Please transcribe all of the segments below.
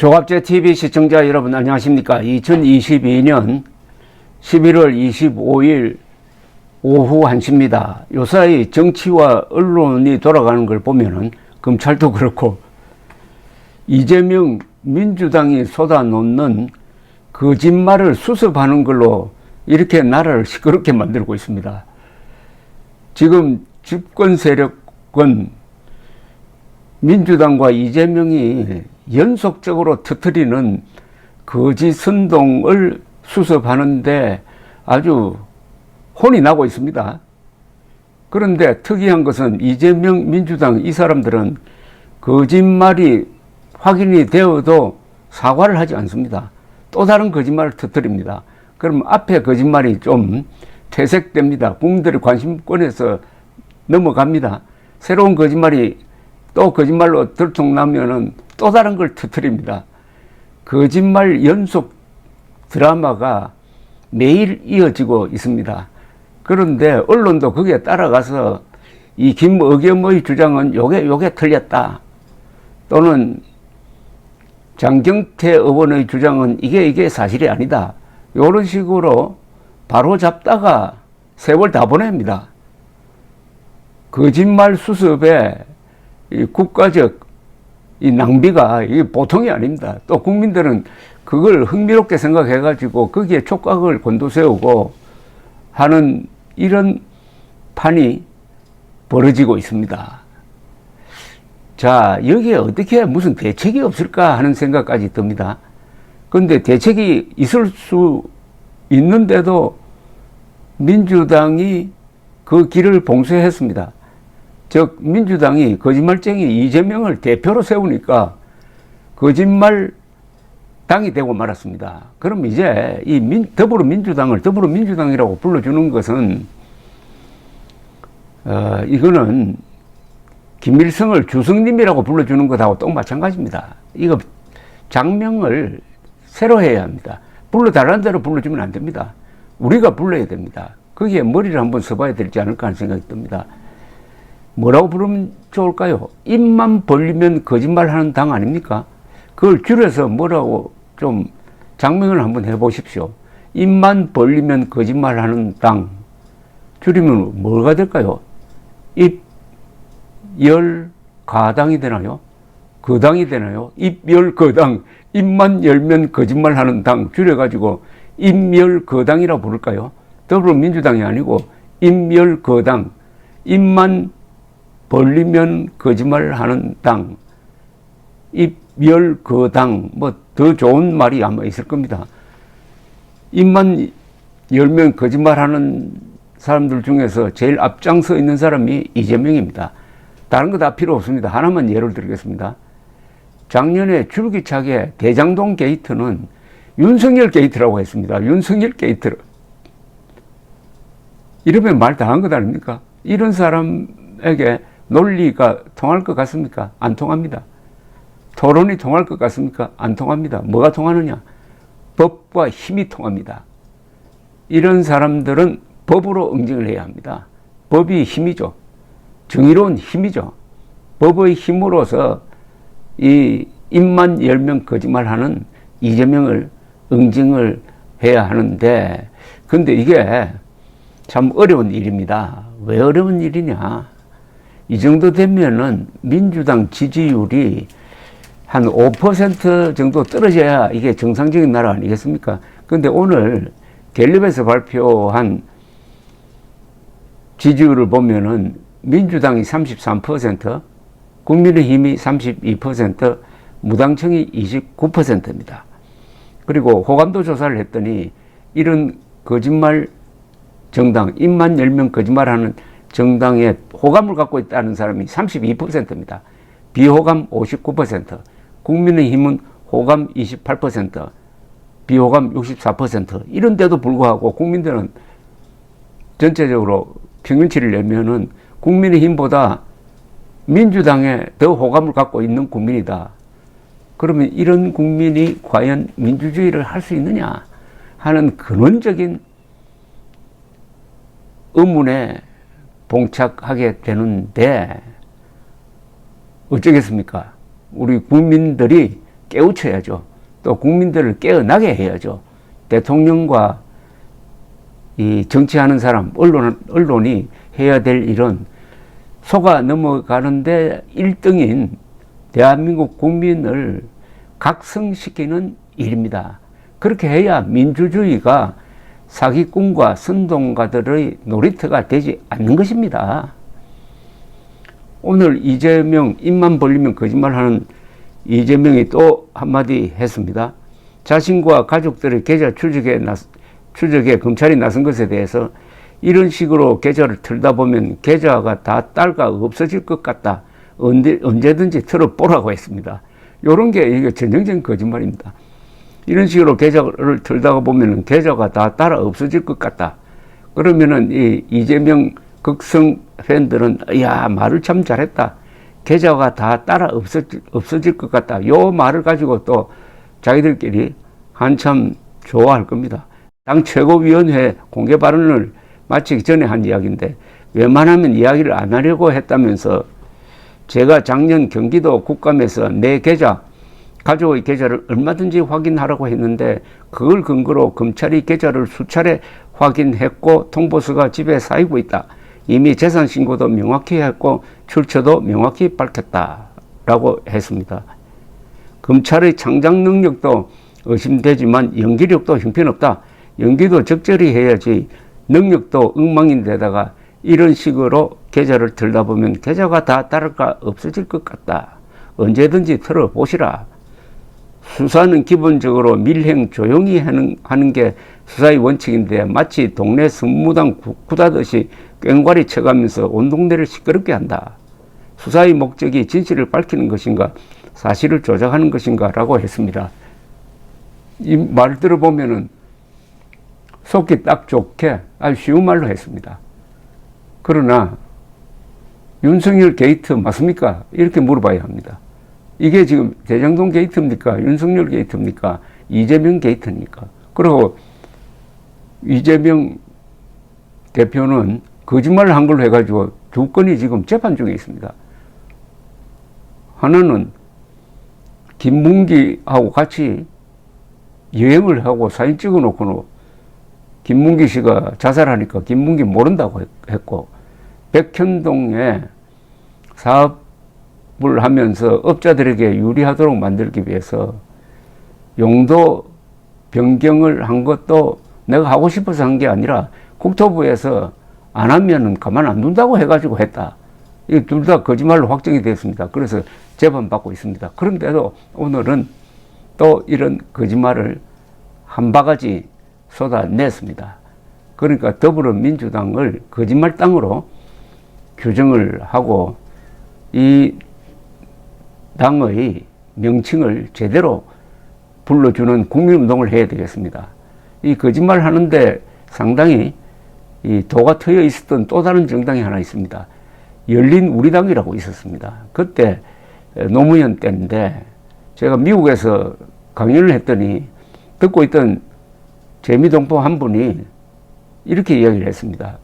조갑제 TV 시청자 여러분 안녕하십니까? 2022년 11월 25일 오후 1시입니다. 요사이 정치와 언론이 돌아가는 걸 보면은 검찰도 그렇고 이재명 민주당이 쏟아놓는 거짓말을 수습하는 걸로 이렇게 나라를 시끄럽게 만들고 있습니다. 지금 집권 세력은 민주당과 이재명이 연속적으로 터뜨리는 거짓 선동을 수습하는데 아주 혼이 나고 있습니다. 그런데 특이한 것은 이재명 민주당 이 사람들은 거짓말이 확인이 되어도 사과를 하지 않습니다. 또 다른 거짓말을 터뜨립니다. 그럼 앞에 거짓말이 좀 퇴색됩니다. 국민들의 관심권에서 넘어갑니다. 새로운 거짓말이 또 거짓말로 들통나면은 또 다른 걸 터뜨립니다. 거짓말 연속 드라마가 매일 이어지고 있습니다. 그런데 언론도 거기에 따라가서 이 김의겸의 주장은 요게 틀렸다. 또는 장경태 의원의 주장은 이게 사실이 아니다. 이런 식으로 바로 잡다가 세월 다 보냅니다. 거짓말 수습에 이 국가적 이 낭비가 이 보통이 아닙니다. 또 국민들은 그걸 흥미롭게 생각해가지고 거기에 촉각을 곤두세우고 하는 이런 판이 벌어지고 있습니다. 자, 여기에 어떻게 무슨 대책이 없을까 하는 생각까지 듭니다. 그런데 대책이 있을 수 있는데도 민주당이 그 길을 봉쇄했습니다. 즉 민주당이 거짓말쟁이 이재명을 대표로 세우니까 거짓말 당이 되고 말았습니다. 그럼 이제 이 더불어민주당을 더불어민주당이라고 불러주는 것은 이거는 김일성을 주성님이라고 불러주는 것하고 또 마찬가지입니다. 이거 장명을 새로 해야 합니다. 불러달라는 대로 불러주면 안 됩니다. 우리가 불러야 됩니다. 거기에 머리를 한번 써봐야 되지 않을까 하는 생각이 듭니다. 뭐라고 부르면 좋을까요? 입만 벌리면 거짓말하는 당 아닙니까? 그걸 줄여서 뭐라고 좀 장명을 한번 해보십시오. 입만 벌리면 거짓말하는 당 줄이면 뭐가 될까요? 입열가당이 되나요? 거당이 되나요? 입열거당, 입만 열면 거짓말하는 당 줄여가지고 입열거당이라고 부를까요? 더불어민주당이 아니고 입열거당, 입만 벌리면 거짓말하는 당, 입열거당, 뭐 더 좋은 말이 아마 있을 겁니다. 입만 열면 거짓말하는 사람들 중에서 제일 앞장서 있는 사람이 이재명입니다. 다른 거 다 필요 없습니다. 하나만 예를 들겠습니다. 작년에 줄기차게 대장동 게이트는 윤석열 게이트라고 했습니다. 윤석열 게이트. 이러면 말 다 한 것 아닙니까? 이런 사람에게 논리가 통할 것 같습니까? 안 통합니다. 토론이 통할 것 같습니까? 안 통합니다. 뭐가 통하느냐? 법과 힘이 통합니다. 이런 사람들은 법으로 응징을 해야 합니다. 법이 힘이죠. 정의로운 힘이죠. 법의 힘으로서 이 입만 열면 거짓말하는 이재명을 응징을 해야 하는데, 근데 이게 참 어려운 일입니다. 왜 어려운 일이냐? 이 정도 되면은 민주당 지지율이 한 5% 정도 떨어져야 이게 정상적인 나라 아니겠습니까? 근데 오늘 갤럽에서 발표한 지지율을 보면은 민주당이 33%, 국민의힘이 32%, 무당청이 29%입니다. 그리고 호감도 조사를 했더니 이런 거짓말 정당, 입만 열면 거짓말하는 정당에 호감을 갖고 있다는 사람이 32%입니다. 비호감 59%, 국민의힘은 호감 28%, 비호감 64%. 이런데도 불구하고 국민들은 전체적으로 평균치를 내면은 국민의힘보다 민주당에 더 호감을 갖고 있는 국민이다. 그러면 이런 국민이 과연 민주주의를 할 수 있느냐 하는 근원적인 의문에 봉착하게 되는데 어쩌겠습니까? 우리 국민들이 깨우쳐야죠. 또 국민들을 깨어나게 해야죠. 대통령과 이 정치하는 사람, 언론이 해야 될 일은 속아 넘어가는데 1등인 대한민국 국민을 각성시키는 일입니다. 그렇게 해야 민주주의가 사기꾼과 선동가들의 놀이터가 되지 않는 것입니다. 오늘 이재명 입만 벌리면 거짓말하는 이재명이 또 한마디 했습니다. 자신과 가족들의 계좌 추적에 검찰이 나선 것에 대해서 이런 식으로 계좌를 틀다 보면 계좌가 다 딸과 없어질 것 같다. 언제든지 틀어보라고 했습니다. 이런 게 이게 전형적인 거짓말입니다. 이런 식으로 계좌를 틀다가 보면 계좌가 다 따라 없어질 것 같다. 그러면은 이 이재명 극성 팬들은 야 말을 참 잘했다. 계좌가 다 따라 없어질 것 같다. 요 말을 가지고 또 자기들끼리 한참 좋아할 겁니다. 당 최고위원회 공개 발언을 마치기 전에 한 이야기인데 웬만하면 이야기를 안 하려고 했다면서 제가 작년 경기도 국감에서 내 계좌, 가족의 계좌를 얼마든지 확인하라고 했는데 그걸 근거로 검찰이 계좌를 수차례 확인했고 통보서가 집에 쌓이고 있다. 이미 재산 신고도 명확히 했고 출처도 명확히 밝혔다라고 했습니다. 검찰의 창작 능력도 의심되지만 연기력도 형편없다. 연기도 적절히 해야지 능력도 엉망인데다가 이런 식으로 계좌를 틀다 보면 계좌가 다 따를까 없어질 것 같다. 언제든지 틀어보시라. 수사는 기본적으로 밀행 조용히 하는 게 수사의 원칙인데 마치 동네 선무당 굿하듯이 꽹과리 쳐가면서 온 동네를 시끄럽게 한다. 수사의 목적이 진실을 밝히는 것인가 사실을 조작하는 것인가 라고 했습니다. 이 말 들어보면은 속기 딱 좋게 아주 쉬운 말로 했습니다. 그러나 윤석열 게이트 맞습니까? 이렇게 물어봐야 합니다. 이게 지금 대장동 게이트입니까? 윤석열 게이트입니까? 이재명 게이트입니까? 그리고 이재명 대표는 거짓말을 한 걸로 해가지고 두 건이 지금 재판 중에 있습니다. 하나는 김문기하고 같이 여행을 하고 사진 찍어 놓고는 김문기 씨가 자살하니까 김문기 모른다고 했고, 백현동에 사업을 하면서 업자들에게 유리하도록 만들기 위해서 용도 변경을 한 것도 내가 하고 싶어서 한 게 아니라 국토부에서 안 하면은 가만 안 둔다고 해가지고 했다. 이 둘 다 거짓말로 확정이 됐습니다. 그래서 재판받고 있습니다. 그런데도 오늘은 또 이런 거짓말을 한 바가지 쏟아냈습니다. 그러니까 더불어민주당을 거짓말 당으로 규정을 하고 이 당의 명칭을 제대로 불러주는 국민운동을 해야 되겠습니다. 이 거짓말 하는데 상당히 이 도가 트여 있었던 또 다른 정당이 하나 있습니다. 열린 우리당이라고 있었습니다. 그때 노무현 때인데 제가 미국에서 강연을 했더니 듣고 있던 재미동포 한 분이 이렇게 이야기를 했습니다.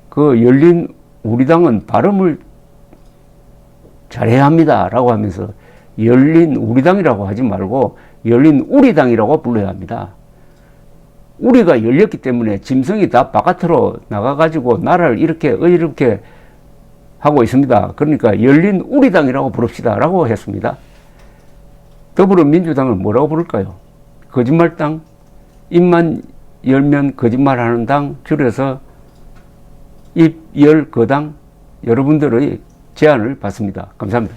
그 열린 우리당은 발음을 잘해야 합니다 라고 하면서 열린 우리당이라고 하지 말고 열린 우리당이라고 불러야 합니다. 우리가 열렸기 때문에 짐승이 다 바깥으로 나가가지고 나라를 이렇게 의롭게 하고 있습니다. 그러니까 열린 우리당이라고 부릅시다 라고 했습니다. 더불어민주당을 뭐라고 부를까요? 거짓말당? 입만 열면 거짓말하는 당, 줄여서 입열거당. 여러분들의 제안을 받습니다. 감사합니다.